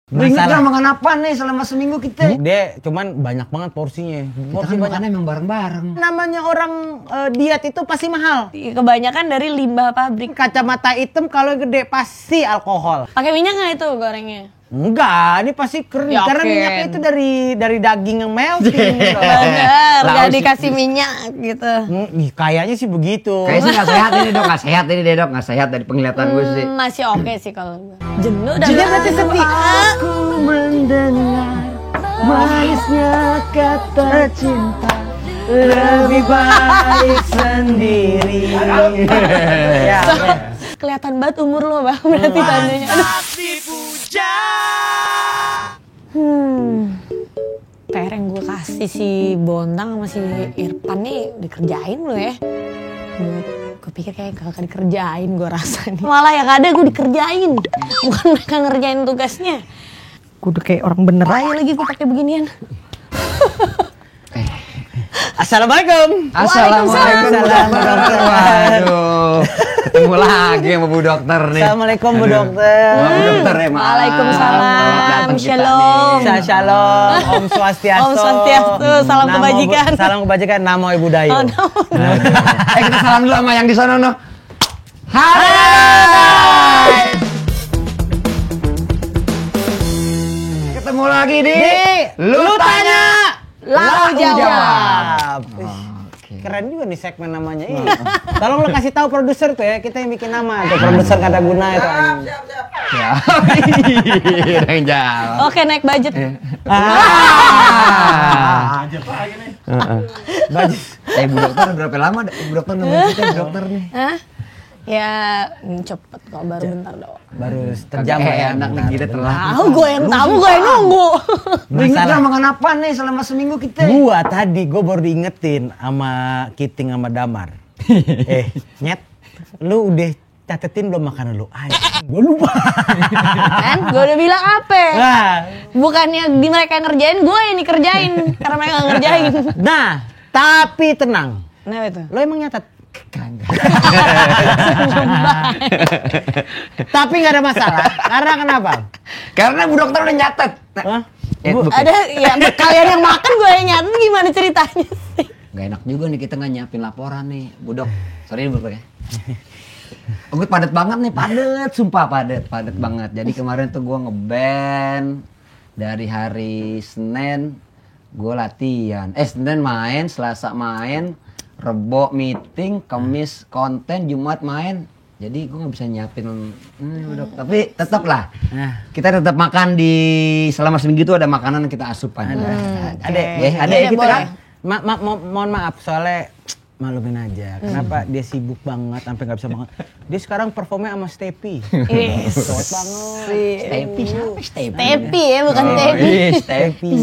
Ingat gak makan apa nih selama seminggu kita? Dia cuman banyak banget porsinya. Kita kan makannya emang bareng-bareng. Namanya orang diet itu pasti mahal. Kebanyakan dari limbah pabrik. Kacamata hitam kalau gede pasti alkohol. Pakai minyak nggak itu gorengnya? Enggak, ini pasti kering. Yakin. Karena minyaknya itu dari daging yang melting. Bener, nggak dikasih minyak gitu. Kayaknya sih begitu. Kayaknya sih gak sehat ini dok, gak sehat ini deh dok, gak sehat dari penglihatan gue sih. Masih oke sih kalau gue. Jenuh dan Jadi berarti sedih. Aku mendengar manisnya kata cinta, lebih baik sendiri. Ya, kelihatan banget umur lo bang, berarti tandanya. PR yang gue kasih si Bontang sama si Irfan nih dikerjain lo ya. Gue pikir kayak gak dikerjain gue rasa nih. Malah yang ada gue dikerjain, bukan mereka ngerjain tugasnya. Gue udah kayak orang bener aja lagi gue pakai beginian. Assalamualaikum. Assalamualaikum Bu Dokter. Waduh, ketemu lagi sama Bu Dokter nih. Assalamualaikum Bu Dokter. Bu Dokter ya, maaf. Waalaikumsalam. Shalom. Shalom. Om Swastiastu. Om Swastiastu. Salam kebajikan. Salam kebajikan. Namo Ibu Dayu. Oh, no. Kita salam dulu sama yang di sana no. Hai. Ketemu lagi di Lu Tanya Lau Jawab. Keren juga nih segmen namanya ini. Tolong lo kasih tahu produser tuh ya, kita yang bikin nama. Tuh produser Kada Guna itu. Ya. Yang jawab. Oke, naik budget. Budget. Bu Dokter berapa lama Bu Dokter nemuin kita Bu Dokter nih? Hah? Ya, cepet kok, baru bentar doang. Baru terjam ya anak nih kita telah. Tahu gue yang tahu, gue yang nunggu. Ingat gak makan apa nih selama seminggu kita? Gua tadi gue baru diingetin sama Kiting sama Damar. Nyet, lu udah catetin belum makanan lu? Gue lupa. Kan, gue udah bilang apa? Nah, Bukannya di mereka ngerjain, gue yang dikerjain. Karena mereka nggak ngerjain. nah, tapi tenang. Nah itu. Lo emang nyatet? Tapi nggak ada masalah. Karena kenapa? Karena Bu Dokter udah nyatet. Hah? Ada ya kalian yang makan gue yang nyatet, gimana ceritanya sih? Gak enak juga nih kita nggak nyiapin laporan nih Bu Dok. Sorry Bu Dokter ya. Gue padet banget nih, padet, sumpah padet banget. Jadi kemarin tuh gue ngeband dari hari Senin gue latihan. Senin main, Selasa main, Rebo meeting, Kamis konten, Jumat main. Jadi gue nggak bisa nyiapin, tapi tetap lah. Kita tetap makan di selama seminggu itu ada makanan yang kita asup aja. Ada gitu kan? Mohon maaf soalnya malumin aja. Kenapa dia sibuk banget sampai nggak bisa banget. Dia sekarang performnya sama Stepi. Cocok banget. Stepi siapa Stepi? Stepi ya, bukan Tepi. Stepi.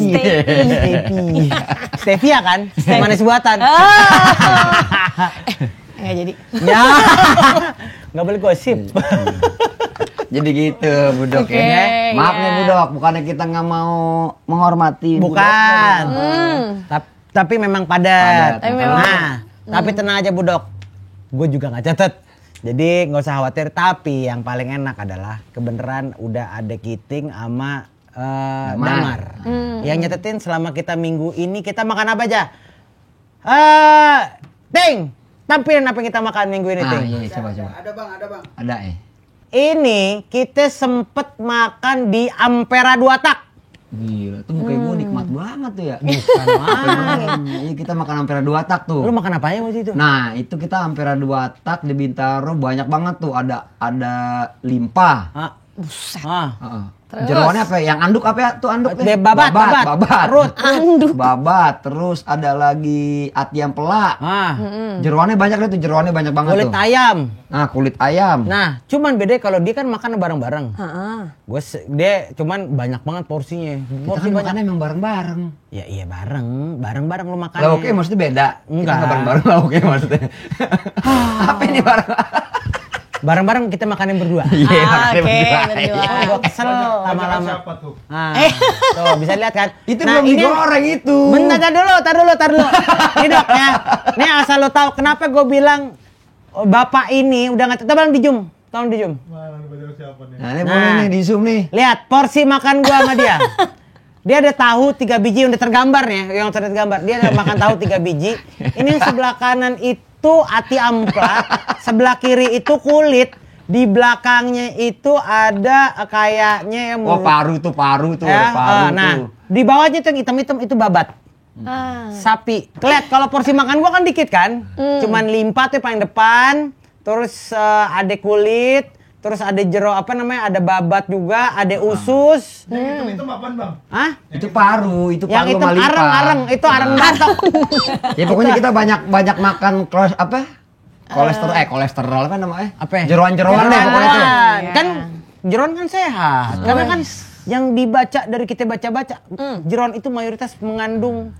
Stevia kan? Manis buatan. Nggak jadi. Ya. Nggak boleh gosip. Jadi gitu Bu Dok ya. Maaf nih Bu Dok, bukannya kita nggak mau menghormati Bu Dok. Bukan. Tapi memang padat. Tapi tenang aja Bu Dok. Gue juga nggak catet. Jadi nggak usah khawatir. Tapi yang paling enak adalah kebenaran udah ada Kiting sama Damar. Yang nyatetin selama kita minggu ini kita makan apa aja? Ting, tampilin apa yang kita makan minggu ini, Ting. Iya, coba. Ada bang. Ada Ini kita sempet makan di Ampera 2 tak. Gila, tuh muka gue nikmat banget tuh ya. Bukan main. Iya, kita makan Ampera 2 tak tuh. Lu makan apa ya waktu itu? Nah, itu kita Ampera 2 tak di Bintaro banyak banget tuh. Ada limpa. Buset. Jeroannya apa ya? Yang anduk apa ya? Tuh anduk deh. Babat. Perut. Anduk. Babat. Terus ada lagi atiam pelak. Jeroannya banyak deh tuh. Jeroannya banyak banget Kulit tuh. ayam. Nah, kulit ayam. Nah, cuman beda kalau dia kan makan bareng-bareng. Dia cuman banyak banget porsinya. Kita kan makannya emang bareng-bareng. Ya iya bareng lu makannya. Lah oke, maksudnya beda. Enggak. Kita bareng-bareng lah oke maksudnya. Apa ini bareng? Bareng-bareng kita makannya berdua. Iya, makannya Oke, berdua. berdua. Gue kesel lama-lama. Siapa tuh? Tuh bisa lihat kan? Itu belum digoreng itu. Bentar, tar dulu. Ini Dok ya. Nih asal lo tahu kenapa gue bilang bapak ini udah nggak terbang di Zoom. Tolong di zoom. Nah, ini boleh nih di zoom nih. Lihat porsi makan gua sama dia. Dia ada tahu 3 biji udah tergambar nih, yang tergambar. Dia ada makan tahu 3 biji. Ini yang sebelah kanan itu ati ampla, sebelah kiri itu kulit, di belakangnya itu ada kayaknya yang paru tuh, ya, paru nah, tuh. di bawahnya tuh yang hitam-hitam itu babat. Sapi. Lihat kalau porsi makan gua kan dikit kan? Cuman limpa tuh paling depan, terus ada kulit, terus ada ada babat juga, ada usus. Yang itu apaan, Bang? Hah? Itu paru Yang sama itu limpa. areng, itu areng batok. Ya pokoknya kita banyak makan kolesterol apa namanya? Apa? Jeroan-jeroan deh pokoknya tuh. Kan jeroan kan sehat. Karena kan yang dibaca dari kita baca-baca, jeroan itu mayoritas mengandung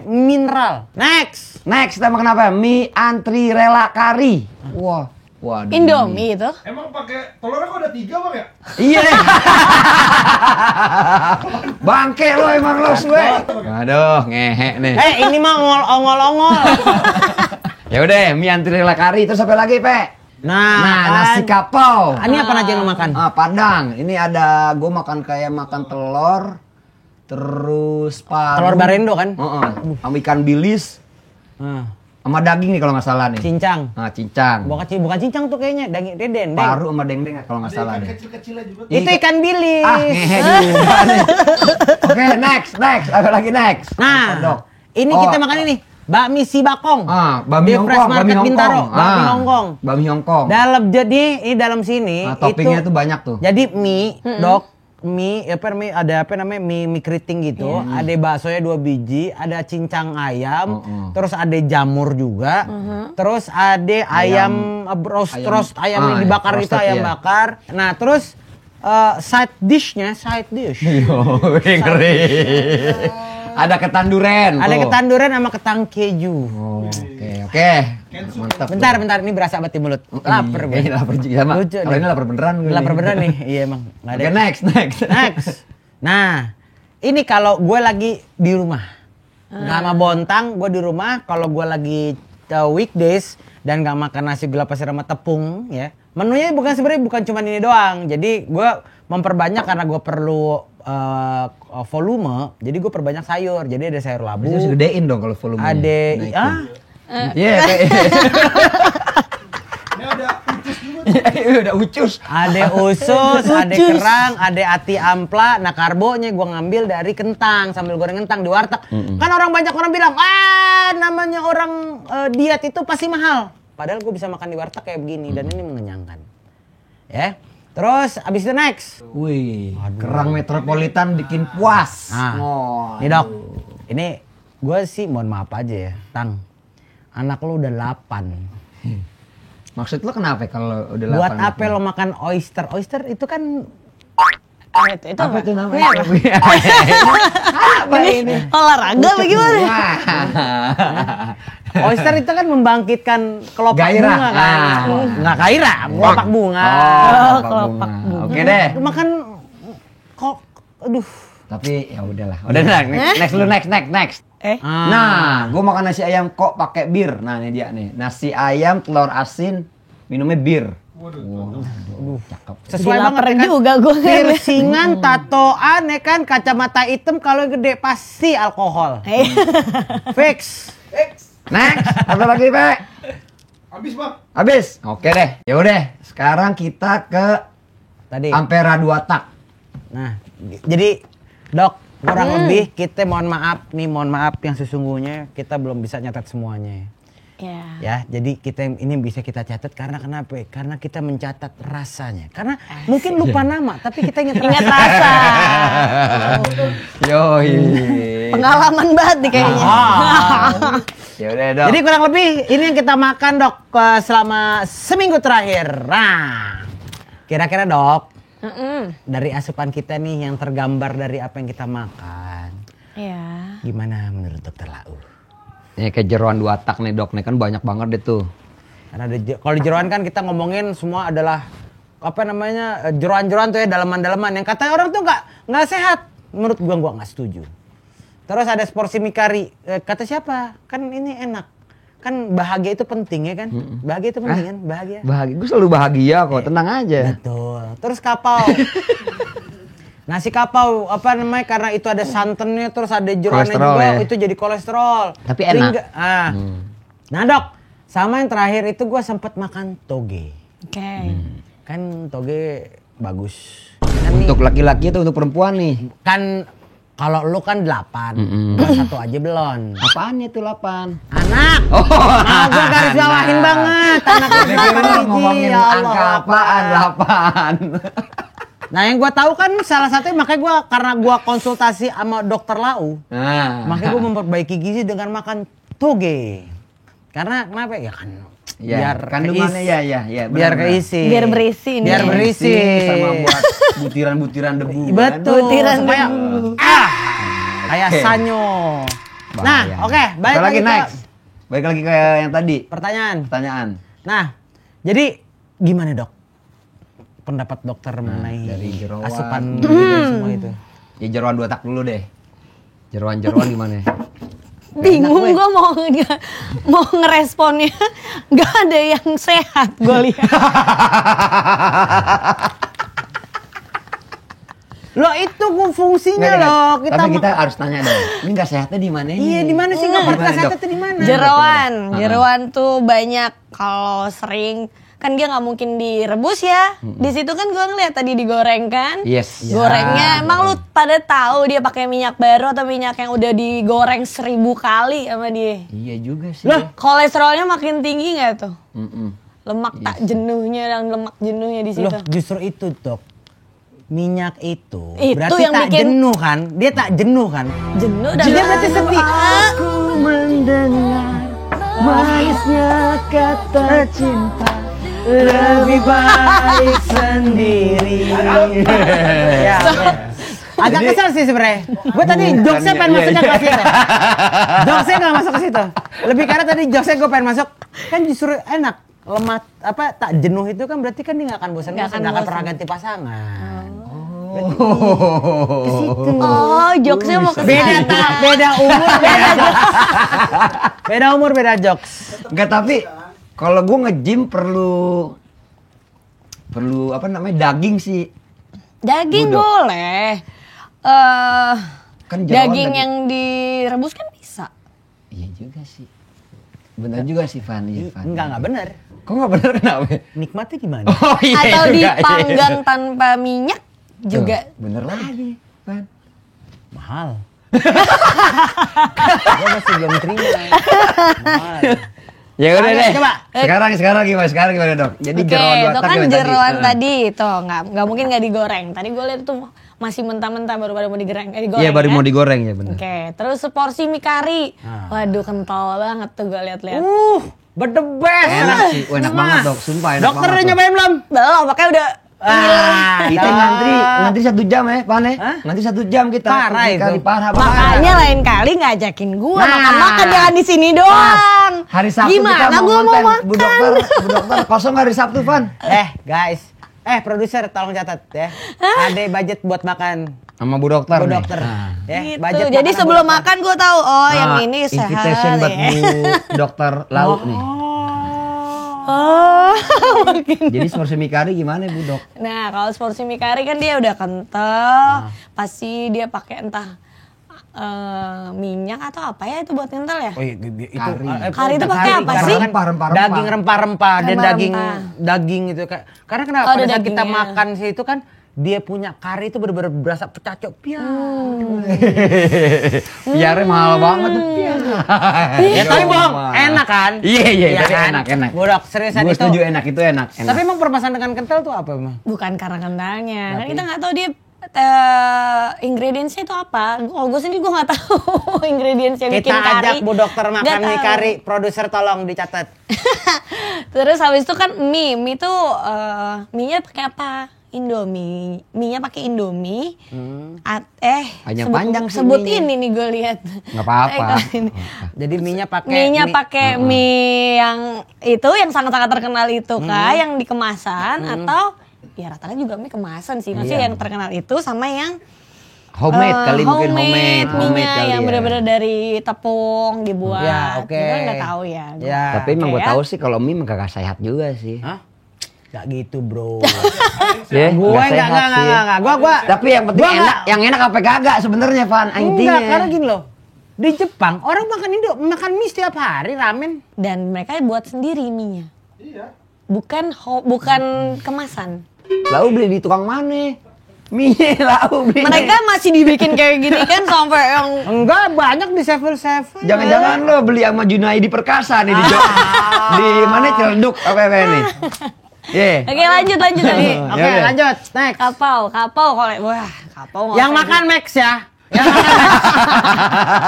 mineral. Next Kita makan apa? Mie antri rela kari. Wah. Indomie itu. Emang pakai telurnya kok ada 3, Bang ya? Iya. Bangke lo emang lo suwe. Aduh, ngehe nih. ini mah ongol-ongol. Ya udah, mie antri rela kari terus apa lagi, Pe? Nah, nasi kapau. Ini apa aja yang lo makan? Padang. Ini ada gue makan telur, terus paru. Telur barendo kan? Sama ikan bilis, sama daging nih kalau nggak salah nih. Cincang. Nah, cincang. Bukan cincang tuh kayaknya, daging dendeng. Paru sama dendeng kalau nggak salah Ikan nih. kecil-kecilnya juga. Itu ikan bilis. Ngehe juga nih. Oke, next. Apa lagi next? Nah, ini kita makan ini. Bakmi si bakong. Bami Di Hongkong, Fresh Market Bintaro. Bami Hongkong. Bami Hongkong. Dalam sini toppingnya tuh banyak tuh. Jadi mie, mie ada mie keriting gitu, ada baksonya 2 biji, ada cincang ayam, terus ada jamur juga, terus ada ayam roast ayam yang dibakar itu ayam bakar. Nah, terus side dish. Yo, keren. Ada ketanduren. Ada ketanduren sama ketang keju. Oke. Mantap. Bentar, ini berasa banget di mulut. Lapar gue. Lapar juga sama. Kalau ini lapar beneran gue. Lapar beneran nih. Iya emang. Oke, next. Nah, ini kalau gue lagi di rumah. Nggak sama Bontang, gue di rumah. Kalau gue lagi weekdays dan nggak makan nasi gula pasir sama tepung, ya. Menunya sebenarnya bukan cuma ini doang. Jadi gue memperbanyak karena gue perlu volume, jadi gue perbanyak sayur. Jadi ada sayur labu. Bisa gedein dong kalau volume. Ada Ini ada ucus juga. Udah ucus. Ada usus, ada kerang, ada ati ampla. Nah, karbonya gue ngambil dari kentang sambil goreng kentang di warteg. Kan banyak orang bilang, namanya orang diet itu pasti mahal. Padahal gue bisa makan di warteg kayak begini dan ini mengenyangkan. Ya. Terus abis itu next. Wih, kerang metropolitan bikin puas. Nih Dok, ini gue sih mohon maaf aja ya, Tang. Anak lo udah 8. Maksud lo kenapa kalau udah 8? Buat apa lo makan oyster? Oyster itu kan Itu apa itu namanya? Apa ini? Olahraga bagaimana? Oyster itu kan membangkitkan kelopak Gairah. bunga kan? Nggak gairah, kelopak bunga. Kelopak bunga. Oke deh. Makan kok, aduh. Tapi ya udahlah. Udah next. Nah, gue makan nasi ayam kok pakai bir. Nah, ini dia nih. Nasi ayam, telur asin, minumnya bir. Waduh. Cakep. Sesuai Jadi banget lapar kan? juga gue. Piercingan, tatoan, ya kan? Kacamata hitam kalau gede pasti alkohol. Fix. Next, apa lagi, Pak? Habis, Bang. Habis. Oke deh. Ya udah, sekarang kita ke Tadi. Ampera 2 tak. Nah, jadi Dok, kurang lebih kita mohon maaf yang sesungguhnya kita belum bisa nyatat semuanya. Ya, jadi ini bisa kita catat karena kenapa? Karena kita mencatat rasanya. Karena mungkin lupa nama, tapi kita ingat rasa. Yoi. Pengalaman banget nih kayaknya. Ya udah, Dok. Jadi kurang lebih ini yang kita makan, Dok, selama seminggu terakhir. Nah, kira-kira Dok, dari asupan kita nih yang tergambar dari apa yang kita makan. Iya. Gimana menurut Dokter Lau? Ini kayak jeroan 2 tak nih, Dok. Nih kan banyak banget deh tuh. Karena kalau di jeroan kan kita ngomongin semua adalah jeroan-jeroan tuh ya, daleman-daleman yang kata orang tuh nggak sehat. Menurut gua nggak setuju. Terus ada seporsi mie kari. Kata siapa? Kan ini enak. kan bahagia itu penting ya kan? Bahagia itu penting kan? Bahagia. Gue selalu bahagia kok, tenang aja. Betul. Terus kapau. Nasi kapau apa namanya karena itu ada santannya terus ada jeroannya Kolesterol juga ya. itu jadi kolesterol. Tapi enak. Nah dok, sama yang terakhir itu gue sempet makan toge. Oke. Kan toge bagus. Kan Untuk laki-laki atau untuk perempuan nih? kan kalau lu kan 8, gua 1 aja belum. Apaan itu 8? Anak. Oh, Nah, gua garis bawahin banget. Anak itu ngomongin ya Allah. angka apaan? 8. Nah, yang gua tahu kan salah satunya makanya gua karena gua konsultasi sama dokter Lau, Nah, makanya gua memperbaiki gizi dengan makan toge. Karena kenapa ya kan? ya, kandungannya ya. Biar benar-benar. keisi. Biar berisi nih. Biar berisi. Sama buat butiran-butiran debu. kan? Betul. Butiran Supaya debu. kayak Oke. sanyo. Bahaya. Nah, oke, balik Apa lagi lagi ke next. Balik lagi ke yang tadi. Pertanyaan. Nah, jadi gimana dok? Pendapat dokter mengenai dari jeroan. asupan dan semua itu. Ya jeroan 2 tak dulu deh. Jeroan gimana? Bingung gue mau ngeresponnya. Gak ada yang sehat gue lihat. Loh itu fungsinya Nggak, loh. Tapi kita harus tanya dong. Ini nggak sehatnya di mana ini? Iya di mana sih nggak Gimana, pernah sehat Dok? itu di mana? Jeroan tuh banyak kalau sering kan dia nggak mungkin direbus ya. Di situ kan gue ngeliat tadi digoreng kan. Yes. Gorengnya emang lu pada tahu dia pakai minyak baru atau minyak yang udah digoreng 1000 kali sama dia. Iya juga sih. Loh, Kolesterolnya makin tinggi nggak tuh? Mm-mm. Lemak tak jenuhnya dan lemak jenuhnya di situ. loh justru itu dok. Minyak itu Itu berarti yang tak bikin- jenuh kan? Dia tak jenuh kan? Jenuh dan Dia berarti sedih. Aku mendengar manisnya kata cinta. Lebih baik sendiri. Ya. Agak kesel sih sebenarnya. Gue tadi jokesnya pengen masuknya ke situ. Jokesnya nggak masuk ke situ. Lebih karena tadi jokesnya gue pengen masuk. Kan justru enak. Lemat apa tak jenuh itu kan berarti kan dia nggak akan bosan, nggak akan pernah ganti pasangan. Oh, jokesnya mau ke Beda sana. beda umur, beda jokes. Beda umur, beda jokes. Enggak, tapi kalau gue nge-gym perlu apa namanya daging sih. Daging Budok. boleh. Kan jeroan Daging daging. yang direbus kan bisa. Iya juga sih. Benar juga sih Van. Iya, Van. Enggak benar. Kok nggak benar kenapa? Nikmatnya gimana? Oh iya Atau juga, iya. dipanggang tanpa minyak juga. Tuh, bener lagi, Van. Mahal. Gue masih belum terima. Mahal. Ya udah Oke, deh. coba. Sekarang gimana dok? Jadi Oke, jeroan dua itu tak kan gimana jeroan tadi? tadi itu nggak mungkin nggak digoreng. Tadi gue lihat tuh masih mentah-mentah baru pada mau digoreng. Iya baru ya. mau digoreng ya benar. Oke, terus seporsi mie kari. Ah. Waduh kental banget tuh gue lihat-lihat. But the best. Enak sih, enak banget dok, sumpah enak Dokter udah banget. Dok. nyobain belum? Belum, makanya udah Kita ngantri 1 jam ya, Pan ya? Ngantri 1 jam kita. Parah itu. Kali parah. makanya lain kali ngajakin gue Nah. makan-makan jangan di sini doang. Hari Sabtu Gimana kita gue mau konten. makan? Bu dokter kosong hari Sabtu, Van. Guys. Produser tolong catat ya. Ada budget buat makan. Sama Bu Dokter. Bu nih. dokter. Nah. Ya, Gitu. budget Jadi makanan sebelum Bu Dokter. makan gue tahu yang Nah, ini invitation sehat. buat ya. Bu Dokter Lau nih. Oh, makin. Jadi porsi mie kari gimana Bu Dok? Nah, kalau porsi mie kari kan dia udah kental, pasti dia pakai entah minyak atau apa ya itu buat kental ya? Oh iya, itu Kari. Kari itu pakai apa karena sih? kan Rempah-rempah. Daging rempah-rempah dan Rempah-rempah. daging itu karena kenapa Oh, ada pada saat kita dagingnya. makan sih itu kan dia punya kari itu bener-bener berasa pecacok piang. Biarnya mahal banget tuh. Ya tapi bohong, enak kan? Iya, tapi kan? enak. Bodok, seriusan Gue itu. setuju enak, itu enak. Tapi emang permasalahan dengan kental tuh apa emang? Bukan karena kentalnya, kan kita nggak tahu dia ingredientsnya itu apa. Kalau gue sendiri gue nggak tahu ingredients yang Kita bikin kari. ajak Bu Dokter Nggak makan mie tahu. kari, produser tolong dicatat. Terus habis itu kan mie tuh mie-nya pakai apa? Indomie, mie-nya pakai Indomie. Panjang-panjang sih sebut mie-nya. ini nih gue lihat. Nggak apa-apa. Jadi mie-nya pakai Mie-nya pakai mie yang itu yang sangat-sangat terkenal itu kah yang di kemasan atau ya rata-rata juga mie kemasan sih. Maksudnya yang terkenal itu sama yang Homemade kali, mungkin homemade minyak kali yang ya. benar-benar dari tepung dibuat. Ya, oke. Kita nggak tahu ya. Ya. Tapi emang gue Oke, ya. tahu sih kalau mie emang kagak sehat juga sih. Hah? Gak gitu bro. Ya, Gue nggak sehat sih. enggak. Gua Tapi yang penting gua enak, nggak- yang enak apa kagak sebenarnya Van intinya. Enggak, karena gini loh. Di Jepang orang makan mie setiap hari, ramen. Dan mereka buat sendiri mie-nya. Iya. Bukan kemasan. Lalu beli di tukang mana? Mie lalu beli. Mereka masih dibikin kayak gini kan sampai yang Enggak, banyak di Seven. Jangan-jangan lo beli sama Junaidi Perkasa nih di di mana Ciledug apa nih? Ye. Oke, lanjut Oke, Ya udah. lanjut. Next. Kapau kalau wah, kapau nggak Yang usah makan Max ya.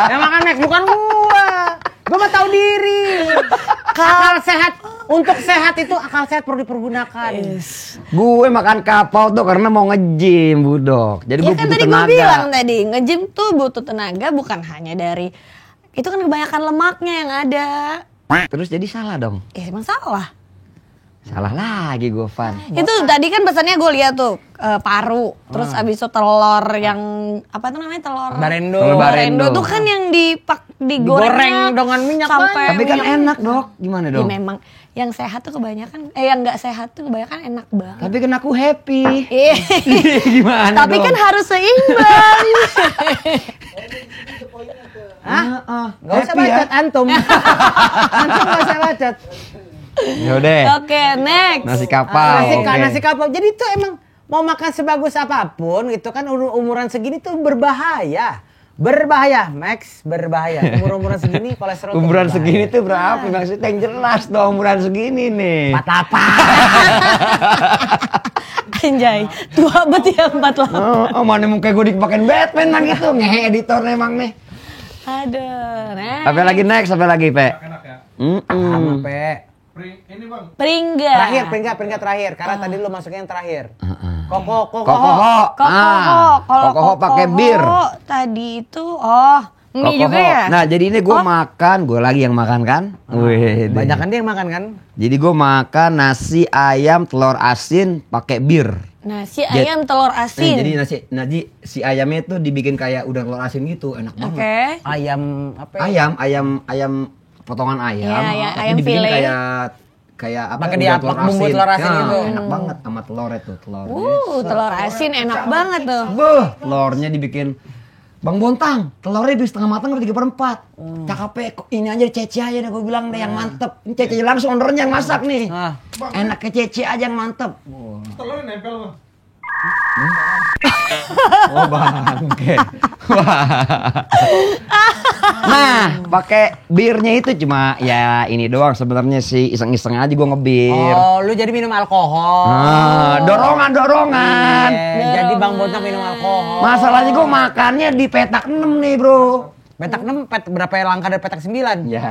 Yang makan Max bukan gua. Gua mah tahu diri. Akal sehat, untuk sehat itu akal sehat perlu dipergunakan. Gue makan kapau tuh karena mau nge-gym, Budok. Jadi Ya gue kan butuh tadi gue tenaga. bilang tadi, nge-gym tuh butuh tenaga bukan hanya dari itu kan kebanyakan lemaknya yang ada. Terus jadi salah dong. Ya emang salah. Salah lagi gue, Van. Itu tadi kan pesannya gue lihat tuh paru, terus abis itu telur yang apa tuh namanya telur Barendo. Telur barendo. tuh kan yang digoreng Digoreng dengan minyak sampai Tapi kan minyak- enak, Dok. Gimana Ya dong? memang yang sehat tuh kebanyakan yang nggak sehat tuh kebanyakan enak banget. Tapi kan aku happy. Iya. Gimana Tapi dong? kan harus seimbang. Hah? Gak usah Happy ya? bacot antum. Antum gak usah bacot. Yaudah. Oke, next. Nasi kapau. Nasi kapau. Jadi itu emang mau makan sebagus apapun itu kan umuran segini tuh berbahaya. Berbahaya, Max, berbahaya. Umur-umuran segini kolesterol tuh Umuran berbahaya. segini tuh berapa? Maksudnya yang jelas dong umuran segini nih. 48. Anjay, tua banget ya 48. Oh, mana muka gue dipakein Batman man gitu. Ngehe editor emang nih. Aduh, next. Apa lagi next? Apa lagi, Pe? Enak ya. Sama, Pe. Ini bang. Peringga. Peringkat terakhir. Karena tadi lu masuknya yang terakhir. Kokoho. Kalau Kokoho pakai bir. Tadi itu mie juga ya? Nah, jadi ini gue makan, gue lagi yang makan kan? Wih, Banyak kan dia yang makan kan? jadi gue makan nasi ayam telur asin pakai bir. Nasi ayam telur asin. Jadi si ayamnya itu dibikin kayak udang telur asin gitu, enak Oke. banget. Ayam apa ya? Ayam potongan ayam. Ya, tapi ayam dibikin file. kayak apa? Pakai udang dia telur bumbu telur asin Ya, itu. enak banget sama telur itu, telurnya. Telur asin enak banget tuh. Telurnya dibikin Bang Bontang, telurnya di setengah matang udah 3/4. Cakepnya ini aja Cece aja deh gue bilang deh yang mantep. Ini Cece langsung ownernya yang masak nih. Ah. Enaknya Cece aja yang mantep. Telurnya nempel bang. Oh bangke. Nah, pakai birnya itu cuma ya ini doang sebenarnya sih iseng-iseng aja gue ngebir. Oh, lu jadi minum alkohol. Nah, dorongan. Iya, jadi Bang Bontang minum alkohol. Masalahnya gue makannya di petak 6 nih, Bro. Petak 6 berapa langkah dari petak 9? Ya,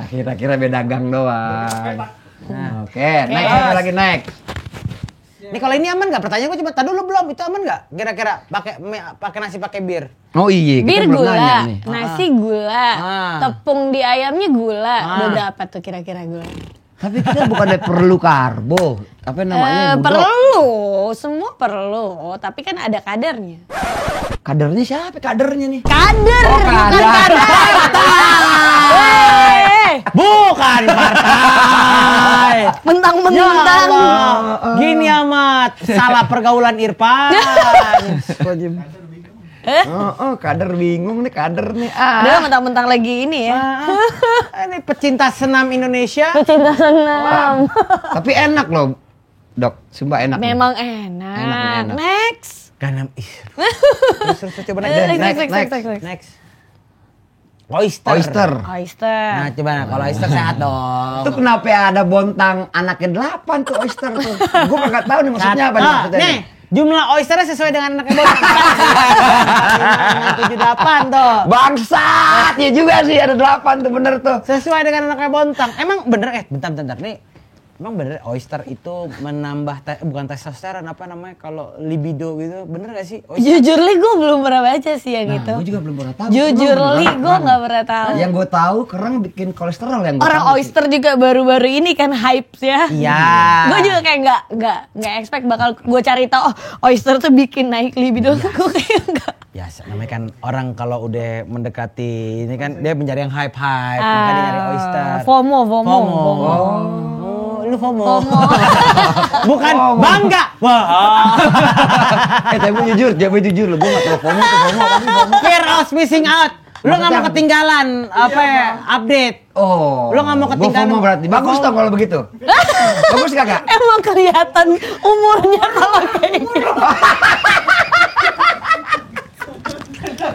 kira-kira beda gang doang. Nah, oke, next apa lagi next? Nih kalau ini aman nggak? Pertanyaan gue cuma tadi dulu belum. Itu aman nggak? Kira-kira pakai nasi pakai bir. Oh iya, kita Bir belum nanya gula, nih. nasi gula, Ah. tepung di ayamnya gula. Berapa tuh kira-kira gula? Tapi kita bukannya perlu karbo. Apa namanya? Budok? Perlu, semua perlu. Tapi kan ada kadarnya. Kadernya siapa? Kadernya nih. Kader, bukan kadar. Hei, Bukan partai. mentang-mentang. Allah. Gini amat. Salah pergaulan Irfan. Kader bingung nih, kader nih. Udah mentang-mentang lagi ini ya. Ini pecinta senam Indonesia. Pecinta senam. Tapi enak loh, Dok. Sumpah enak. Memang Enak, enak. enak. Next. Ganam terus coba next. Oyster. Oyster. Nah coba kalau oyster sehat dong. Itu kenapa ada Bontang anaknya 8 tuh oyster tuh. Gue nggak tahu nih maksudnya apa nih Nah, maksudnya. nih jumlah oysternya sesuai dengan anaknya Bontang. 78 tuh. Bangsat, ya juga sih ada 8 tuh bener tuh. Sesuai dengan anaknya Bontang. Emang bener bentar nih. Emang bener oyster itu menambah bukan testosteron apa namanya kalau libido gitu bener gak sih? Oyster? Jujur li gue belum pernah baca sih yang itu. Gue juga belum pernah tahu. Jujur Emang li beneran? gue nggak pernah tahu. Yang gue tahu kerang bikin kolesterol yang gua Orang tahu sih. oyster juga baru-baru ini kan hype ya. Iya. Gue juga kayak nggak expect bakal gue cari tahu oyster tuh bikin naik libido. Gue kayak nggak. Biasa, namanya kan orang kalau udah mendekati ini kan dia mencari yang hype-hype, makanya dia nyari oyster. FOMO. Lu FOMO. Bukan bangga. Wah. Tapi gue jujur lo, gue gak tau FOMO tuh FOMO apa sih FOMO? Fear of missing out. Lu nggak mau ketinggalan update. Oh. Lu nggak mau ketinggalan. Gue FOMO berarti. Bagus dong kalau begitu. Bagus kakak? Emang kelihatan umurnya kalau kayak gitu.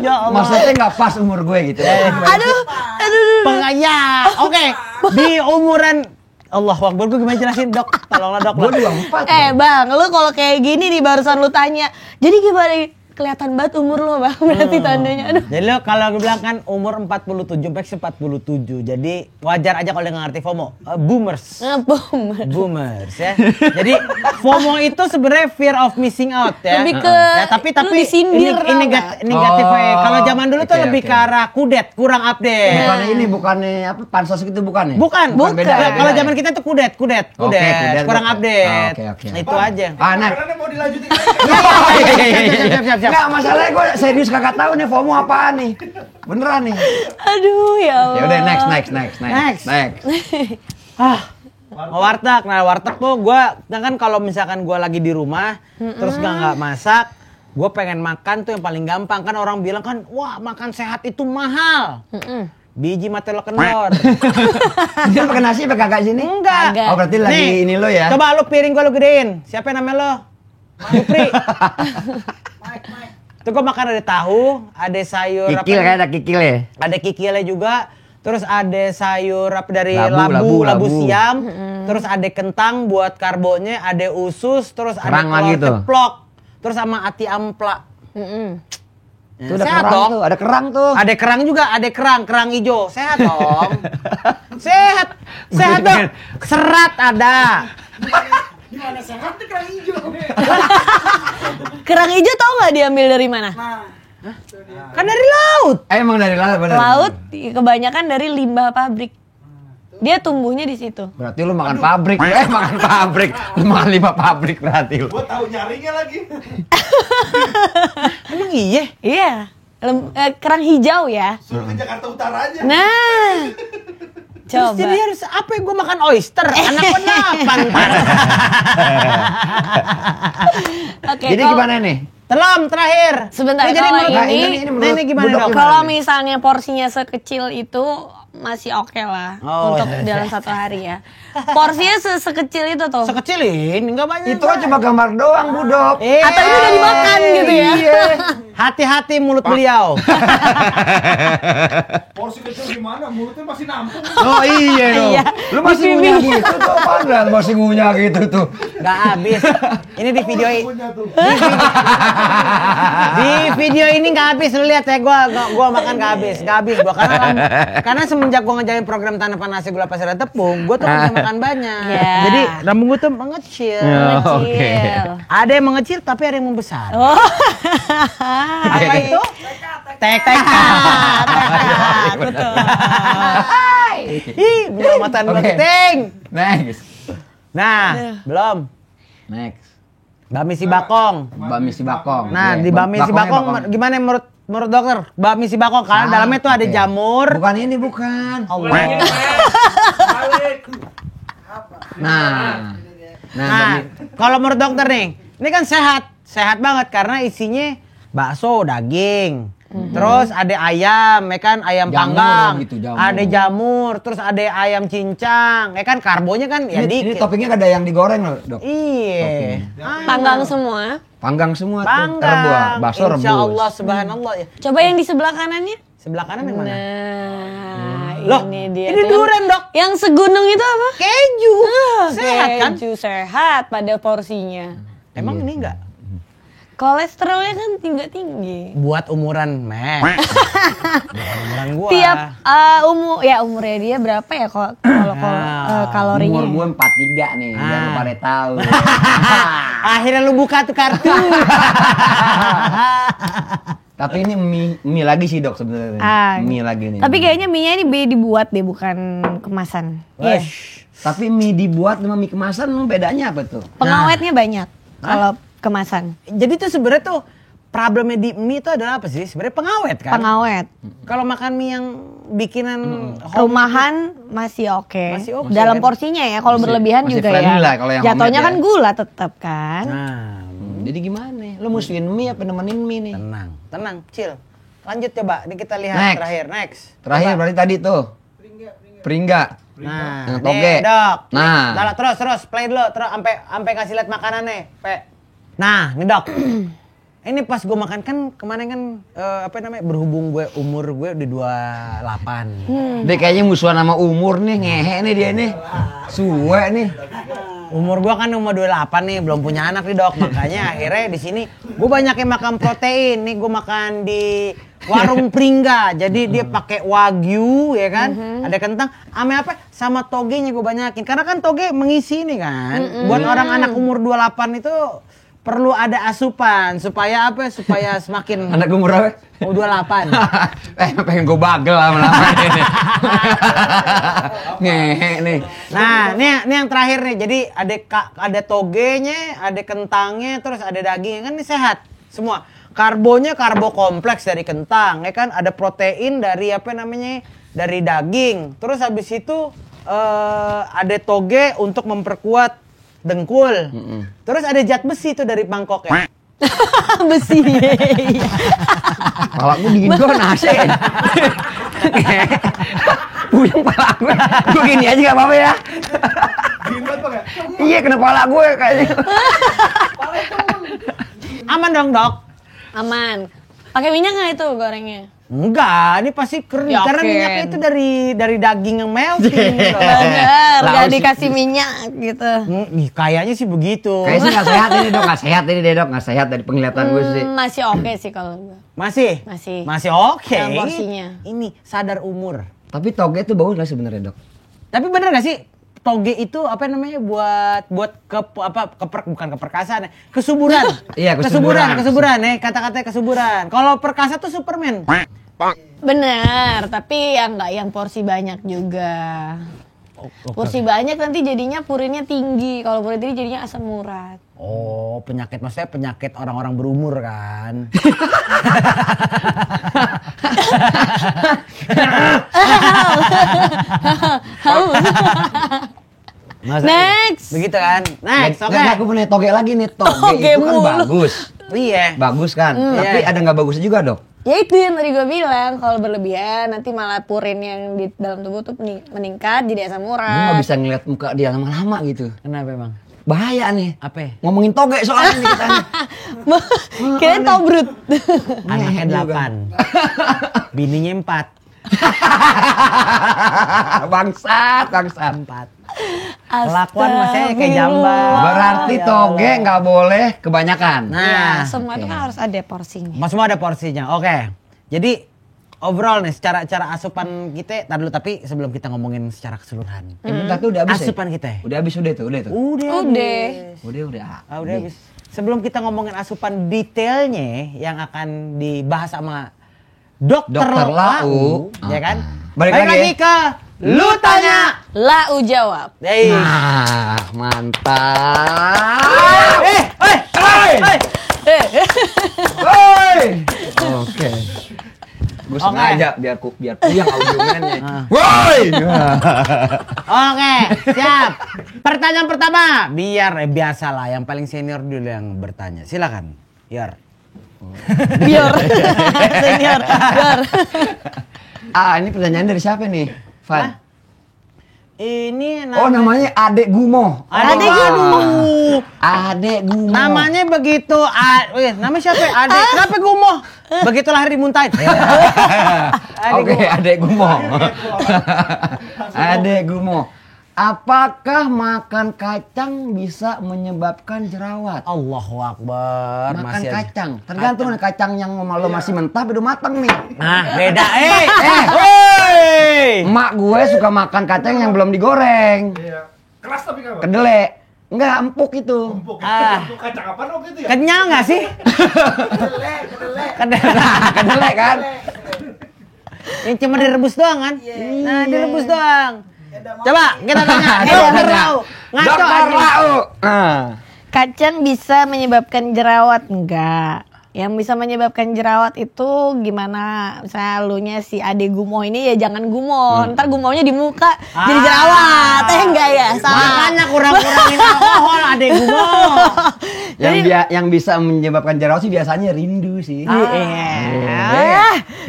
Ya Allah. Maksudnya nggak pas umur gue gitu. Aduh. Pengaya. Oke. Di umuran Allah Akbar, gue gimana jelasin dok? Tolonglah dok. Gue 24. Bang, lu kalau kayak gini nih barusan lu tanya. Jadi gimana? Kelihatan banget umur lo bang, berarti tandanya. Aduh. Jadi lo kalau gue bilang kan umur 47, Pex 47. Jadi wajar aja kalau dia nggak ngerti FOMO. Boomers. Boomers ya. Jadi FOMO itu sebenarnya fear of missing out ya. Lebih ke ya, tapi disindir ini negatif ya. Kalau zaman dulu tuh lebih ke arah kudet, kurang update. Bukannya apa pansos gitu bukan ya? Bukan. Beda. Kalau zaman kita tuh kudet, kudet, kurang update. Oke. Itu aja. Nah. Karena mau dilanjutin lagi. Siap. Nggak, masalahnya gue serius kagak tahu nih FOMO apaan nih. Beneran nih. Aduh ya Allah. Ya udah next. Mau warteg. Nah, warteg tuh kan kalau misalkan gue lagi di rumah terus nggak masak, gue pengen makan tuh yang paling gampang. Kan orang bilang kan, wah makan sehat itu mahal. Biji mata lo kendor. Dia pakai nasi pakai kagak sini? Enggak. Oh berarti lagi ini lo ya. Coba lo piring gue lo gedein. Siapa yang namanya lo? Jupri. Tuh gue makan ada tahu, ada sayur Kikil kayak ada kikil ya? Ada kikilnya juga. Terus ada sayur apa dari labu siam. Terus ada kentang buat karbonya, ada usus, terus kerang ada lagi telur ceplok. Terus sama ati ampla. Itu ada kerang tuh, ada kerang tuh. Ada kerang juga, ada kerang hijau. Sehat dong. Sehat dong. Serat ada. Gimana sehat tuh kerang hijau? Kerang hijau tau nggak diambil dari mana? Kan dari laut. Emang dari laut bener. Laut kebanyakan dari limbah pabrik. Dia tumbuhnya di situ. Berarti lu makan pabrik. Makan pabrik. Lu makan 5 pabrik berarti lu. Gua tahu nyarinya lagi. Emang iya? Iya. Kerang hijau ya. Suruh ke Jakarta Utara aja. Nah. Terus Coba. jadi harus apa yang gue makan oyster? Anak penapan. Oke. Jadi gimana nih? Telom terakhir. Sebentar, Jadi kalau menurut ini ini gimana Budok dok? Kalau misalnya porsinya sekecil itu masih oke lah Oh, untuk dalam satu hari ya. Porsinya sekecil itu tuh. Sekecil ini nggak banyak. Itu kan cuma gambar doang, Budok. Atau ini udah dimakan gitu ya? Iya. Hati-hati mulut beliau. Porsi kecil gimana? Mulutnya masih nampung. Oh iya dong. Iya. Lu masih ngunyah gitu tuh apaan? Masih ngunyah gitu tuh. Nggak habis. Ini di video ini. Punya tuh. Di video ini nggak habis. Lu lihat ya, gua makan nggak habis gua karena semenjak gua ngejalin program tanpa nasi gula pasir dan tepung, gua tuh bisa makan banyak. Yeah. Jadi lambung gua tuh mengecil. Kecil. Ada yang mengecil tapi ada yang membesar. Oh. Apa itu? Tekad. Betul. Ih, belum matan gua Oke. keting. Next. Nah, belum. Next. Bami si bakong. Bami si bakong. Nah, Oke. di bami si bakong gimana menurut dokter? Bami si bakong karena dalamnya tuh ada Oke. jamur. Bukan ini, bukan. Allah. Balik. Nah. Nah, kalau menurut dokter nih, ini kan sehat banget karena isinya bakso, daging, terus ada ayam, ya kan ayam Jamur panggang, gitu, jamur. ada jamur, terus ada ayam cincang, ya kan karbonya kan ya Ini dikit. toppingnya ada yang digoreng loh, Dok. Iya. Panggang semua. Panggang semua tuh. Panggang. Rebus, bakso rebus. Insya Allah, subhanallah ya. Coba yang di sebelah kanannya. Sebelah kanan yang mana? Nah, Loh, ini dia. ini tuh. durian, Dok. Yang segunung itu apa? Keju. Sehat kan? Keju sehat pada porsinya. Emang ini enggak? Kolesterolnya kan tinggi. Buat umuran Buat umuran gua. Tiap umurnya dia berapa ya kalau kalorinya? Umur gue 43 nih, biar lu pada tahu. Akhirnya lu buka tuh kartu. Tapi ini mie lagi sih, Dok, sebenarnya. Mie lagi nih. Tapi kayaknya mie-nya ini dibuat deh, bukan kemasan. Iya. Tapi mie dibuat sama mie kemasan bedanya apa tuh? Pengawetnya banyak kalau kemasan. Jadi tuh sebenarnya tuh problemnya di mie itu adalah apa sih? Sebenarnya pengawet kan? Pengawet. Kalau makan mie yang bikinan Rumahan masih oke. Masih oke, Dalam kan? porsinya ya, kalau berlebihan masih juga friendly ya. lah kalau yang Jatuhnya homemade kan ya. gula tetap kan. Nah, Jadi gimana? Lo musuhin mie apa nemenin mie nih? tenang, chill. Lanjut coba, ini kita lihat Next. next. Terakhir Coba. berarti tadi tuh. Peringga. Nah, Yang nih, toge. Dok. Nah. Nih, terus play dulu, terus sampai kasih lihat makanannya, Pe. Nah, nih Dok. Ini pas gue makan kan kemarin kan berhubung umur gue udah 28. Dia kayaknya musuhan sama umur nih, ngehe nih dia nih. Suwe nih. Umur gue kan umur 28 nih, belum punya anak nih Dok. Makanya akhirnya di sini gue banyakin makan protein. Nih gue makan di warung Pringga. Jadi dia pakai wagyu ya kan. Ada kentang, sama togenya gue banyakin. Karena kan toge mengisi nih kan. Buat orang anak umur 28 itu perlu ada asupan supaya supaya semakin Anak umur berapa? 28. Pengen gue bagel lama-lama ini. Ngehe nih. Nah, ini yang terakhir nih. Jadi ada togenya, ada kentangnya, terus ada dagingnya. Kan ini sehat semua. Karbonya karbo kompleks dari kentang, ya kan? Ada protein dari dari daging. Terus habis itu ada toge untuk memperkuat dengkul. Terus ada zat besi tuh dari Bangkok ya. Besi. Kepala gue dingin gue nasi. Puyeng kepala gue. Gue gini aja gak apa-apa ya. Dingin banget Bang ya? Iya kena kepala gue kayaknya. Aman dong, Dok? Aman. Pakai minyak nggak itu gorengnya? Enggak, ini pasti kering. Karena Yakin. minyaknya itu dari daging yang melting. gitu. Bener, Laos. nggak dikasih minyak gitu. Kayaknya sih begitu. Kayaknya sih gak sehat ini dok. Gak sehat ini deh dok. Gak sehat dari penglihatan gue sih. Masih oke sih kalau gue. Masih? Masih. Masih oke. Dalam porsinya. Ini sadar umur. Tapi toge itu bagus gak sebenarnya dok? Tapi bener gak sih? Toge itu buat bukan keperkasaan, kesuburan. Iya, kesuburan. kesuburan ya, kata-katanya kesuburan. Kalau perkasa tuh Superman. Bener, tapi yang porsi banyak juga. Porsi banyak nanti jadinya purinnya tinggi. Kalau purin tinggi jadinya asam urat. Oh, maksudnya penyakit orang-orang berumur kan. Next. Begitu kan? Next, oke. Nggak, gue punya toge lagi nih. Toge Toge itu kan mulu. bagus. Iya. Bagus kan? Tapi Iya. ada nggak bagusnya juga dok? Ya itu yang tadi gue bilang, kalau berlebihan nanti malah purin yang di dalam tubuh tuh meningkat jadi asam Gue urat. nggak bisa ngeliat muka dia lama-lama gitu. Kenapa emang? Bahaya nih. Apa? Ngomongin toge soalnya nih kita nih. Kirain tobrut. Anaknya juga. 8. Bininya 4. Bangsat. 4. Kelakuan masnya kayak jamban. Berarti toge nggak boleh kebanyakan. Nah, Semua itu kan harus ada porsinya. semua ada porsinya. Oke. Jadi overall nih secara asupan kita, tar dulu, tapi sebelum kita ngomongin secara keseluruhan. Bentar tuh udah habis Asupan ya? kita. Udah habis udah tuh. Udah. Udah. Udah habis. Sebelum kita ngomongin asupan detailnya yang akan dibahas sama Dokter Lau, ya kan? Balik lagi. ke Lu Tanya. Lau jawab. Hey. Nah, mantap. Oke. Gue sengaja biar puyang audiomennya. Woi. Oke, siap. Pertanyaan pertama, biar biasa lah, yang paling senior dulu yang bertanya. Silakan, Yor. Biar. Senior. Biar. Ini pertanyaan dari siapa nih, Van? Ini Oh, namanya Adek Gumo. Adek Gumo. Adek Gumo. Namanya begitu. Namanya siapa? Adek. Kenapa Gumo? Begitu lahir dimuntahin. Oke, Adek Gumo. Adek Gumo. Apakah makan kacang bisa menyebabkan jerawat? Allahu Akbar. Makan kacang. Tergantung nih kacang yang lo masih mentah udah matang nih. Nah, beda. Emak gue suka makan kacang yang belum digoreng. Iya. Keras tapi nggak Bang? Kedele. Enggak, empuk itu. Empuk. Ah. Itu kacang apaan waktu itu ya? Kenyal nggak sih? Kedele kan? Yang cuma direbus doang kan? Nah, direbus doang. Coba kita tanya. Dokter Lau. Ngaco Dokter aja. Lau. Kacang bisa menyebabkan jerawat enggak? Yang bisa menyebabkan jerawat itu gimana? Misalnya lunya si Ade Gumoh ini ya jangan gumoh. Ntar gumohnya di muka jadi jerawat. Enggak ya? Makanya kurang-kurangin alkohol Ade Gumoh. Yang bisa menyebabkan jerawat sih biasanya rindu sih.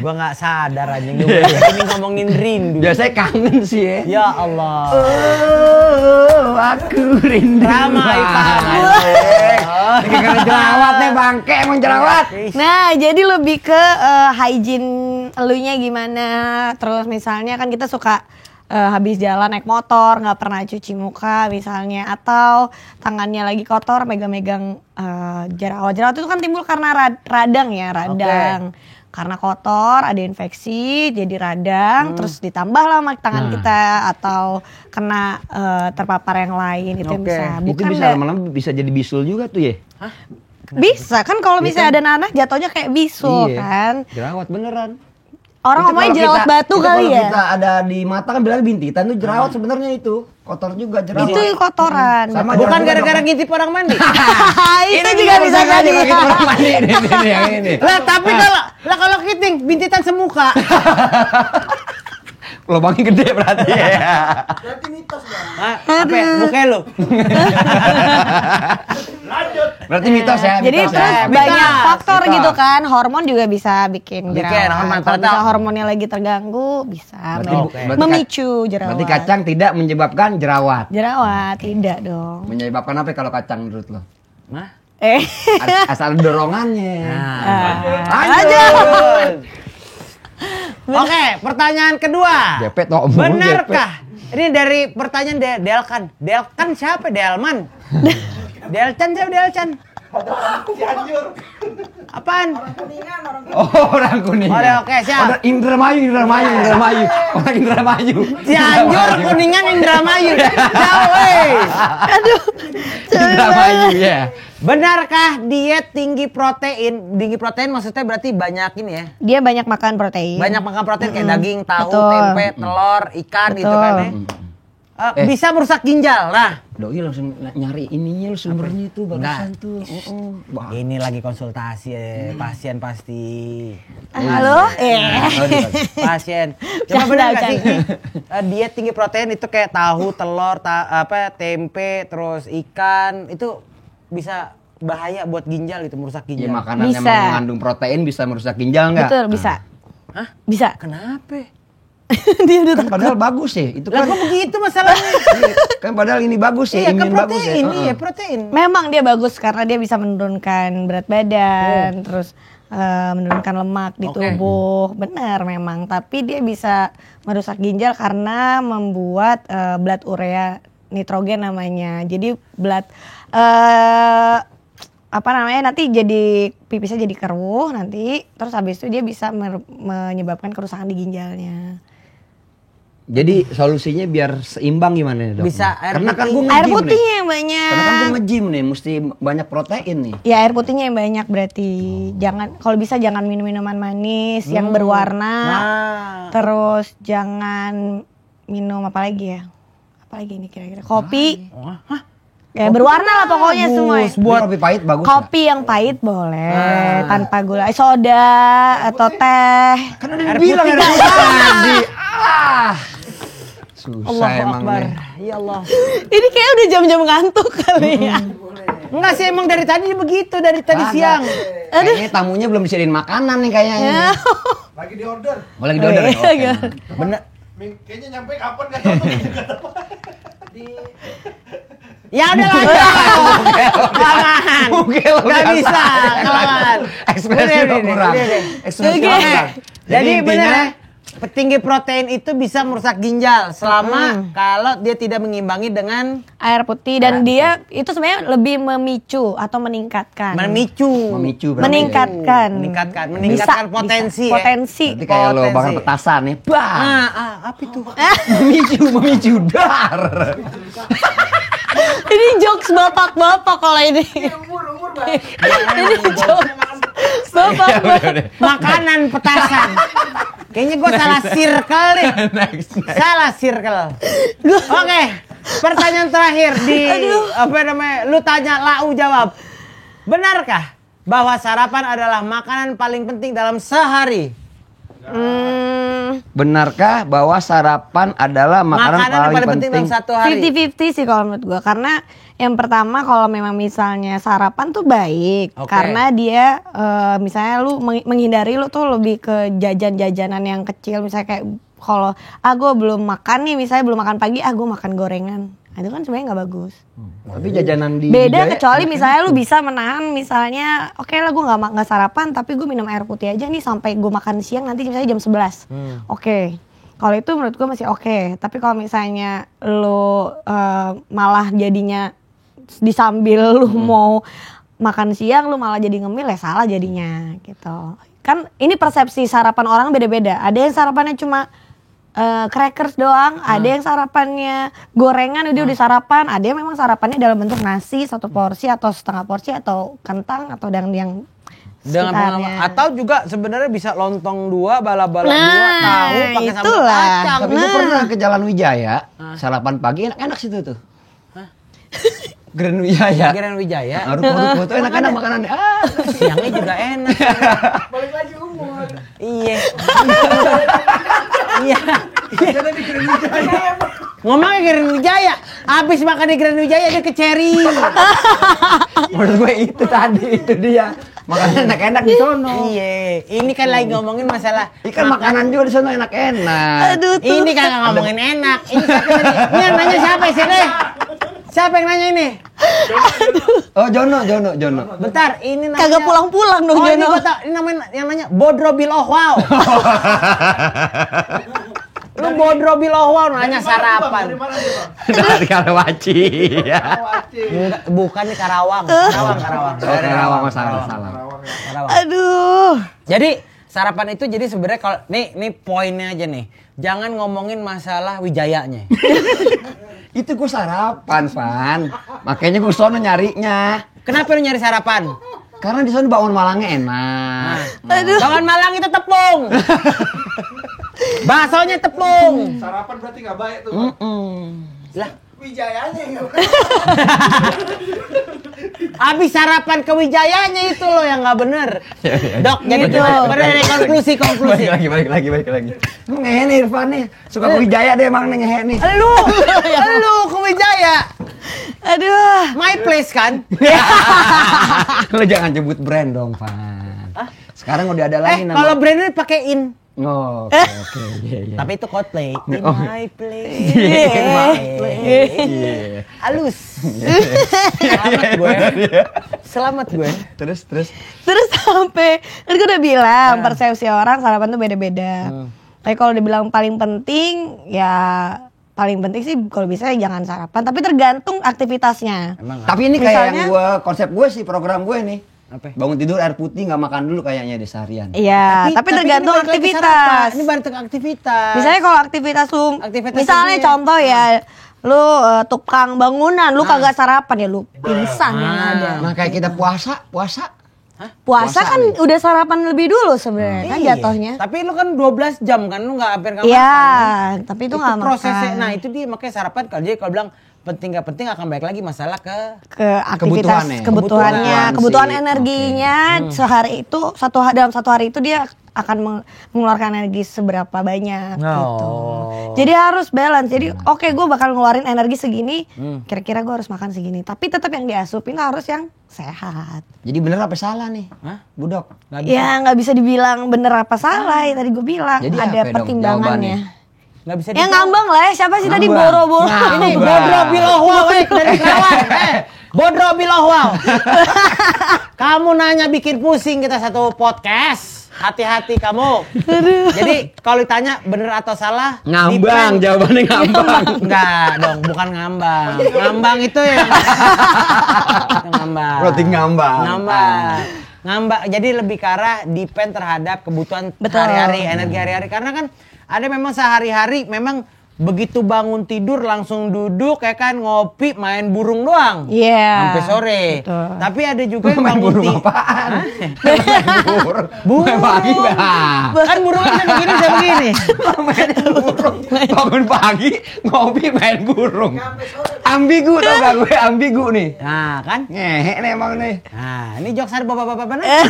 Gua nggak sadar anjing lu ini ngomongin rindu. Biasanya kangen sih ya. Ya Allah. Oh, aku rindu. Ramai banget. Ini karena jerawat nih bangke emang jerawat. Nah, jadi lebih ke hygiene elunya gimana. Terus misalnya kan kita suka habis jalan naik motor nggak pernah cuci muka misalnya, atau tangannya lagi kotor megang-megang jerawat itu kan timbul karena radang ya, radang. Karena kotor ada infeksi jadi radang, terus ditambah lah sama tangan kita atau kena terpapar yang lain itu yang bisa. Itu bisa lama-lama bisa jadi bisul juga tuh ya. Bisa kan kalau misalnya ada nanah jatuhnya kayak bisul kan. Jerawat beneran. Orang ngomongin jerawat batu kali ya. Kalau kita ada di mata kan bilang bintitan tuh jerawat sebenarnya itu. Kotor juga jerawat. Itu kotoran. Sama bukan gara-gara ngintip orang mandi. Itu juga bisa jadi. Orang mandi ini yang ini. Lah tapi kalau kiting bintitan semuka. Lubangnya gede berarti ya. Berarti mitos Bang. Apa ya? Muka lu. Lanjut. Berarti mitos ya. Jadi mitos terus ya. banyak faktor Mitos. gitu kan, hormon juga bisa bikin Bikin, jerawat. hormon. Kalau bisa hormonnya lagi terganggu, bisa Berarti memicu jerawat. Berarti kacang tidak menyebabkan jerawat. Jerawat tidak dong. Menyebabkan apa kalau kacang menurut lo? Nah. Asal dorongannya. Lanjut. Oke, pertanyaan kedua. Jepet toh. Benarkah? Ini dari pertanyaan Delkan. Delkan siapa? Delman. Delcan siapa Delcan? Cianjur. Apaan? Oh, orang Kuningan. Oke, siap. Indramayu. Orang Indramayu. Cianjur, Kuningan, Indramayu. Jauh, weh. Aduh. Indramayu ya. Benarkah diet tinggi protein? Tinggi protein maksudnya berarti banyak ini ya. Dia banyak makan protein. Banyak makan protein kayak daging, tahu, Betul. tempe, telur, ikan gitu kan ya. Bisa merusak ginjal. Nah, Doi langsung nyari ininya sumbernya itu barusan tuh. Wah. ini lagi konsultasi pasien pasti. Halo? Pasien. Coba benar nggak sih diet tinggi protein itu kayak tahu, telur, tempe, terus ikan itu bisa bahaya buat ginjal itu, merusak Ya ginjal. makanan yang Bisa. mengandung protein bisa merusak ginjal nggak? Betul, bisa. Hah? Bisa. Kenapa? Dia udah Kan padahal bagus ya. Itu Lah kan kok begitu masalahnya? kan padahal ini bagus ya, Iya kan imun bagus ya. protein, iya protein. Memang dia bagus karena dia bisa menurunkan berat badan, terus menurunkan lemak di tubuh. Benar memang, tapi dia bisa merusak ginjal karena membuat blood urea nitrogen namanya. Jadi blood nanti jadi pipisnya jadi keruh nanti, terus habis itu dia bisa menyebabkan kerusakan di ginjalnya. Jadi solusinya biar seimbang gimana nih, Dok? Bisa air Karena kan putih. gue Air nge-gym nih. putihnya yang banyak. Karena kan gue nge-gym nih, mesti banyak protein nih. Ya air putihnya yang banyak berarti. Jangan, kalau bisa jangan minum minuman manis yang berwarna. Nah. Terus jangan minum apa lagi ya? Apa lagi ini kira-kira? Kopi. Hah? Ya berwarna lah pokoknya semua. Buat kopi pahit bagus. Kopi yang pahit boleh tanpa gula, soda atau teh. Kan udah dibilang putih ada nggak tadi. Susah Allahu emang Akbar. nih. Ya Allah. Ini kayak udah jam-jam ngantuk kali ya. Enggak sih emang dari tadi begitu, dari tadi siang. Kayaknya tamunya belum disediain makanan nih kayaknya. ini. Lagi di order. Oh, lagi di-order ya? Oke. Bener. Kayaknya nyampe kapan gak tahu. Ya udah lah. Kelamaan. Gak bisa. Kelamaan. Ekspresi Udah, kurang. udah. Ekspresi Oke. kurang. Jadi intinya, bener ya, tinggi protein itu bisa merusak ginjal selama kalau dia tidak mengimbangi dengan Air putih dan dia itu sebenarnya lebih memicu atau meningkatkan. memicu. memicu berarti. Meningkatkan. Meningkatkan Bisa, potensi. bisa. Ya. Potensi. Berarti kayak lo Potensi. bakal petasan nih. Bah. Apa itu? Memicu dar. Ini jokes bapak-bapak kalau ini. Umur Bang. Ini jokes bapak-bapak. Makanan petasan. Kayaknya gue salah circle nih. Next. Salah circle. Oke, pertanyaan terakhir di apa namanya? Lu tanya, Lau jawab. Benarkah bahwa sarapan adalah makanan paling penting dalam sehari? Benarkah bahwa sarapan adalah makanan paling penting dalam satu hari? 50-50 sih kalau menurut gue. Karena yang pertama kalau memang misalnya sarapan tuh baik. Oke. Karena dia misalnya lu menghindari lu tuh lebih ke jajan-jajanan yang kecil. Misalnya kayak kalau gue belum makan nih, misalnya belum makan pagi, gue makan gorengan. Nah, itu kan sebenarnya nggak bagus. Tapi jajanan di Beda Wijaya, kecuali misalnya lu bisa menahan misalnya oke lah gue nggak sarapan tapi gue minum air putih aja nih sampai gue makan siang nanti misalnya jam 11. Oke. Kalau itu menurut gue masih oke. Tapi kalau misalnya lu malah jadinya disambil lu mau makan siang lu malah jadi ngemil ya salah jadinya gitu. Kan ini persepsi sarapan orang beda-beda. Ada yang sarapannya cuma crackers doang, ada yang sarapannya gorengan udah sarapan, ada yang memang sarapannya dalam bentuk nasi 1 porsi atau setengah porsi atau kentang atau yang Dengan sekitarnya. atau juga sebenarnya bisa lontong 2, bala-bala 2, Nah, tahu pakai sambal itulah. kacang. Tapi gue pernah ke Jalan Wijaya, sarapan pagi enak-enak situ tuh. Grand Wijaya. Grand Wijaya. Ruko-ruko tuh enak-enak makanannya. Siangnya juga enak. Balik lagi umur. Iya. Iya. Jadi di Grand Wijaya. Ngomongnya Grand Wijaya. Abis makan di Grand Wijaya dia ke Cherry. Menurut gue itu tadi, itu dia. Makanan enak-enak di sono. Iya. Ini kan lagi ngomongin masalah Ikan makanan juga di sono enak-enak. Aduh tuh. ini kan nggak ngomongin enak. Ini siapa tadi? Ini yang nanya siapa sih deh? Siapa yang nanya ini? Oh, Jono. Bentar, ini namanya. Kagak pulang-pulang dong Oh, ini Jono. gua tahu. Ini namanya yang nanya Bodro Bilohwau. Lu Bodro Bilohwau nanya sarapan. Dari mana dia, Bang? Dari Karawaci. Ya. Wacing. Enggak, bukan di Karawang. Karawang. Oh, Karawang, salah. Karawang ya. Karawang. Aduh. Jadi sarapan itu jadi sebenarnya kalau nih poinnya aja nih. Jangan ngomongin masalah Wijayanya. Itu gue sarapan, Van. Makanya gue sono nyarinya. Kenapa lu nyari sarapan? Karena di sono bangun malangnya enak. Aduh. Bangun Malang itu tepung. Baksonya tepung. Sarapan berarti nggak baik tuh. Bang. Lah, Wijayanya yang nggak habis sarapan ke Wijayanya itu loh yang nggak bener. Dok, jadi Gitu. bener konklusi. Balik lagi. Lu ngehe nih Irfan nih. Suka ke Wijaya deh emang nih ngehe nih. Lu ke Wijaya. Aduh. My place kan? Lu jangan nyebut brand dong, Van. Sekarang udah ada lagi nama. Kalau brandnya pakai in. Oh, oke. Iya. Tapi itu Coldplay. In Oh. my place. Iya. Halus. Selamat gue. Terus. Terus sampai kan gue udah bilang persepsi orang sarapan tuh beda-beda. Tapi kalau dibilang paling penting ya paling penting sih kalau bisa jangan sarapan. Tapi tergantung aktivitasnya. Emang Tapi ini kayak Misalnya- yang konsep gue sih, program gue nih. apa? Bangun tidur air putih nggak makan dulu kayaknya di seharian. Iya, tapi tergantung ini balik lagi aktivitas. sarapan. Ini balik ke aktivitas. Misalnya kalau aktivitas lu, Aktivitas misalnya ini ya. contoh ya, lu tukang bangunan, lu kagak sarapan ya lu pingsan yang ada. Nah kayak kita puasa. Puasa puasa kan nih. udah sarapan lebih dulu sebenarnya kan Iya. jatuhnya. Tapi lu kan 12 jam kan lu nggak hampir nggak Iya, makan. tapi itu nggak prosesnya. makan. Nah itu dia makanya sarapan kalau bilang penting nggak penting akan balik lagi masalah ke Ke aktivitas Kebutuhannya. kebutuhannya, Kebutuhan kebutuhan sih. energinya sehari itu dalam satu hari itu dia akan mengeluarkan energi seberapa banyak gitu. Jadi harus balance. Jadi oke gue bakal ngeluarin energi segini, kira-kira gue harus makan segini. Tapi tetap yang diasupin harus yang sehat. Jadi bener apa salah nih? Hah? Budok. Ya nggak bisa dibilang bener apa salah ya tadi gue bilang Jadi ada apa dong pertimbangannya. nggak bisa Ya ngambang lah ya, siapa sih tadi Ngambang. boro-boro? Ini Ngambang. Bodro Bilohwau dari Karawang. Bodro Bilohwau. Kamu nanya bikin pusing kita satu podcast. Hati-hati kamu. Jadi kalau ditanya bener atau salah, Ngambang, depend. jawabannya ngambang. Enggak dong, bukan ngambang. Ngambang itu yang itu ngambang. Roti ngambang. Ngambang. Jadi lebih ke arah depend terhadap kebutuhan Betul. hari-hari, energi hari-hari. Karena kan ada memang sehari-hari memang begitu bangun tidur langsung duduk ya kan ngopi main burung doang. Iya. Sampai sore. Betul. Tapi ada juga yang Main bangun burung apaan? Burung. Main pagi dah. Kan burungnya bisa begini, bisa begini. Main burung. Bangun pagi ngopi main burung. Ambigu tau gak gue, ambigu nih. Nah kan. Ngehe nih emang nih. Nah ini jokes ada bapak-bapak mana?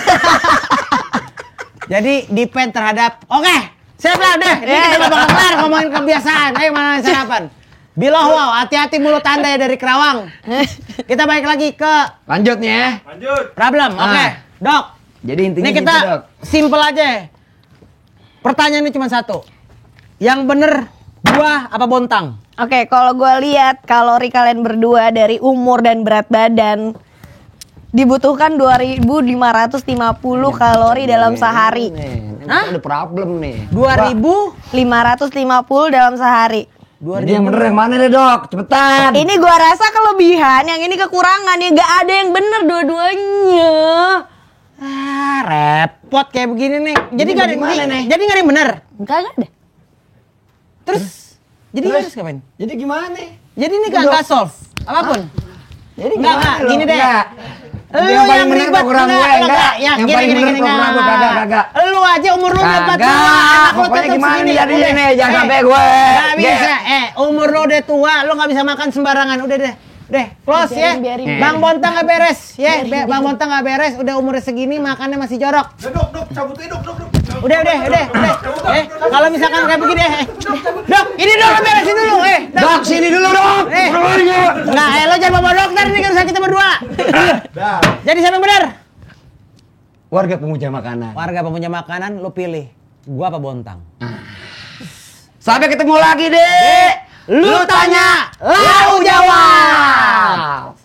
Jadi depend terhadap. Oke. Siap lah deh. Ini kita bakal kelar ngomongin kebiasaan. Ayo mana sarapan. Biloh wow, hati-hati mulut anda ya dari Kerawang. Kita balik lagi ke Lanjut nih ya. Lanjut. problem. Oke, Dok. Jadi intinya Ini gitu, kita Dok. simple aja. Pertanyaannya cuma satu. Yang bener buah apa bontang? Oke, kalau gue lihat kalori kalian berdua dari umur dan berat badan dibutuhkan 2.550 kalori dalam sehari. Hah? Ada problem nih. 2.000. 550 dalam sehari. Jadi yang bener yang mana deh dok? Cepetan. Ini gua rasa kelebihan, yang ini kekurangan. Ya nggak ada yang bener dua-duanya. Ah, repot kayak begini nih. Jadi Ini nggak ada gimana nih? Jadi nggak ada yang bener. Enggak ada. Terus jadi harus ngapain? Jadi gimana? Jadi ini Dok. nggak solve apapun. Jadi Enggak, gimana enggak, lo? gini deh. Enggak. Lu yang paling yang bener ribet, kurang gue enggak, enggak. ya, Yang gini, paling gini, bener gini, kurang gue kagak. Lu aja umur lu udah 40 Kagak. Pokoknya gimana nih jadinya nih? Jangan sampai gue. Gak bisa, umur lu udah tua, lu gak bisa makan sembarangan. Udah deh, close ya. Biarin. Bang Bontang gak beres, ya. Bang Bontang gak beres, udah umurnya segini makannya masih jorok. Dok, cabut aja dok. Udah. Kalau misalkan kayak begini, Dok, ini dulu beresin dulu, Dok sini dulu dok. Nah, lo jangan bawa dokter nih kan kita berdua. Dah. Jadi siapa yang benar? Warga pemuja makanan. Warga pemuja makanan, lo pilih. Gua apa Bontang? Sampai ketemu lagi deh. Lu tanya, lau jawab.